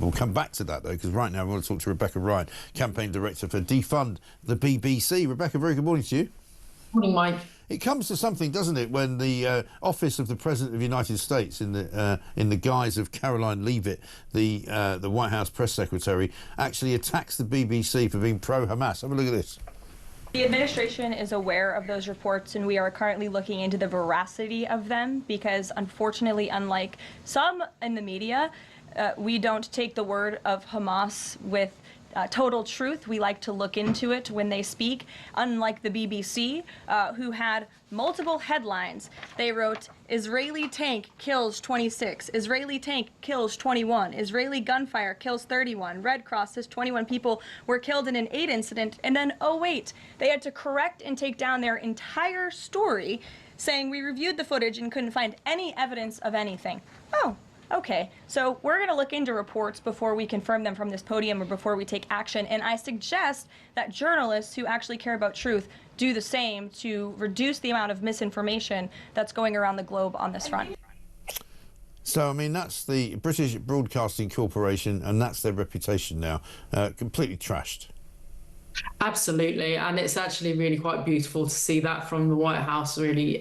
We'll come back to that, though, because right now we want to talk to Rebecca Ryan, Campaign Director for Defund the BBC. Rebecca, very good morning to you. Morning, Mike. It comes to something, doesn't it, when the office of the President of the United States, in the guise of Karoline Leavitt, the White House press secretary, actually attacks the BBC for being pro-Hamas. Have a look at this. The administration is aware of those reports, and we are currently looking into the veracity of them because, unfortunately, unlike some in the media, we don't take the word of Hamas with total truth. We like to look into it when they speak, unlike the BBC, who had multiple headlines. They wrote, Israeli tank kills 26, Israeli tank kills 21, Israeli gunfire kills 31, Red Cross says 21 people were killed in an aid incident, and then, oh wait, they had to correct and take down their entire story, saying we reviewed the footage and couldn't find any evidence of anything. Oh. Okay, so we're going to look into reports before we confirm them from this podium or before we take action, and I suggest that journalists who actually care about truth do the same to reduce the amount of misinformation that's going around the globe on this front. So, I mean, that's the British Broadcasting Corporation, and that's their reputation now, completely trashed. Absolutely, and it's actually really quite beautiful to see that from the White House really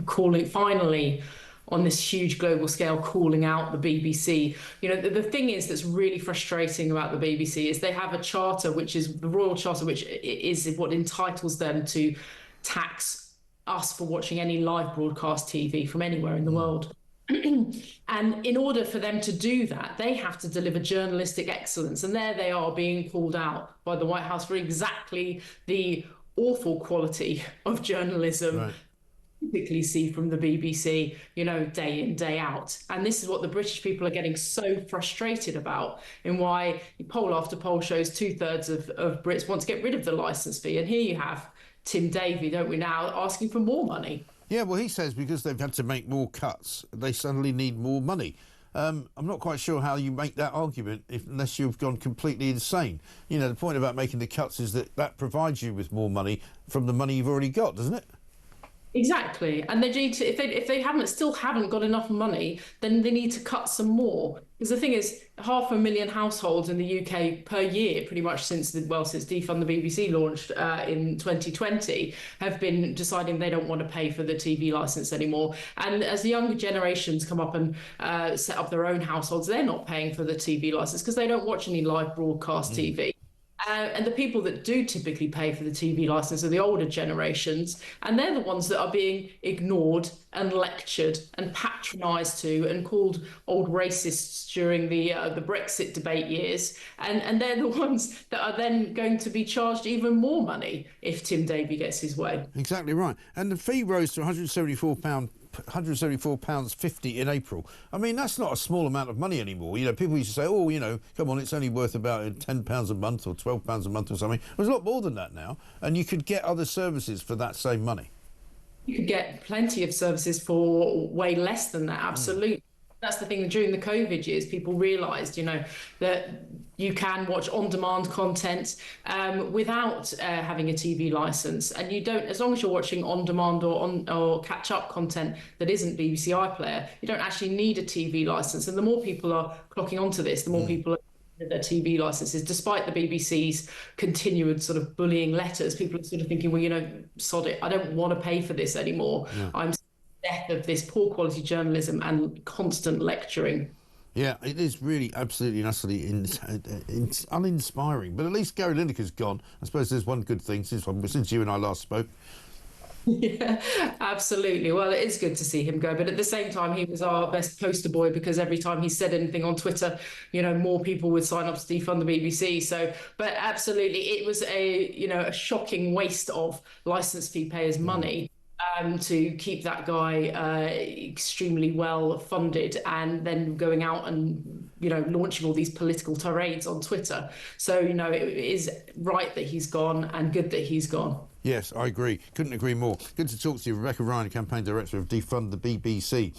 calling finally on this huge global scale, calling out the BBC. You know, the thing is that's really frustrating about the BBC is they have a charter, which is the Royal Charter, which is what entitles them to tax us for watching any live broadcast TV from anywhere in the world. And in order for them to do that, they have to deliver journalistic excellence. And there they are being called out by the White House for exactly the awful quality of journalism. Right. Typically see from the BBC, you know, day in, day out. And this is what the British people are getting so frustrated about, and why poll after poll shows 2/3 of Brits want to get rid of the licence fee. And here you have Tim Davie, don't we, now asking for more money. Yeah, well, he says because they've had to make more cuts, they suddenly need more money. I'm not quite sure how you make that argument unless you've gone completely insane. You know, the point about making the cuts is that provides you with more money from the money you've already got, doesn't it? Exactly, and they need to, if they still haven't got enough money, then they need to cut some more. Because the thing is, 500,000 households in the UK per year, pretty much since Defund the BBC launched in 2020, have been deciding they don't want to pay for the TV licence anymore. And as the younger generations come up and set up their own households, they're not paying for the TV licence because they don't watch any live broadcast TV. And the people that do typically pay for the TV licence are the older generations, and they're the ones that are being ignored and lectured and patronised to and called old racists during the Brexit debate years. And they're the ones that are then going to be charged even more money if Tim Davie gets his way. Exactly right. And the fee rose to £174.50 in April. I mean, that's not a small amount of money anymore. You know, people used to say, oh, you know, come on, it's only worth about £10 a month or £12 a month or something. There's a lot more than that now, and you could get other services for that same money. You could get plenty of services for way less than that, absolutely. That's the thing, during the COVID years, people realised, you know, that you can watch on-demand content without having a TV licence. And you don't, as long as you're watching on-demand or catch-up content that isn't BBC iPlayer, you don't actually need a TV licence. And the more people are clocking onto this, the more people are their TV licenses, despite the BBC's continued sort of bullying letters. People are sort of thinking, well, you know, sod it, I don't want to pay for this anymore. Yeah. I'm death of this poor quality journalism and constant lecturing. Yeah, it is really absolutely and utterly uninspiring. But at least Gary Lineker's gone. I suppose there's one good thing since you and I last spoke. Yeah, absolutely. Well, it is good to see him go, but at the same time, he was our best poster boy because every time he said anything on Twitter, you know, more people would sign up to defund the BBC. So, but absolutely, it was a shocking waste of licence fee payers' money. To keep that guy extremely well funded and then going out and, you know, launching all these political tirades on Twitter. So, you know, it is right that he's gone and good that he's gone. Yes, I agree. Couldn't agree more. Good to talk to you. Rebecca Ryan, Campaign Director of Defund the BBC.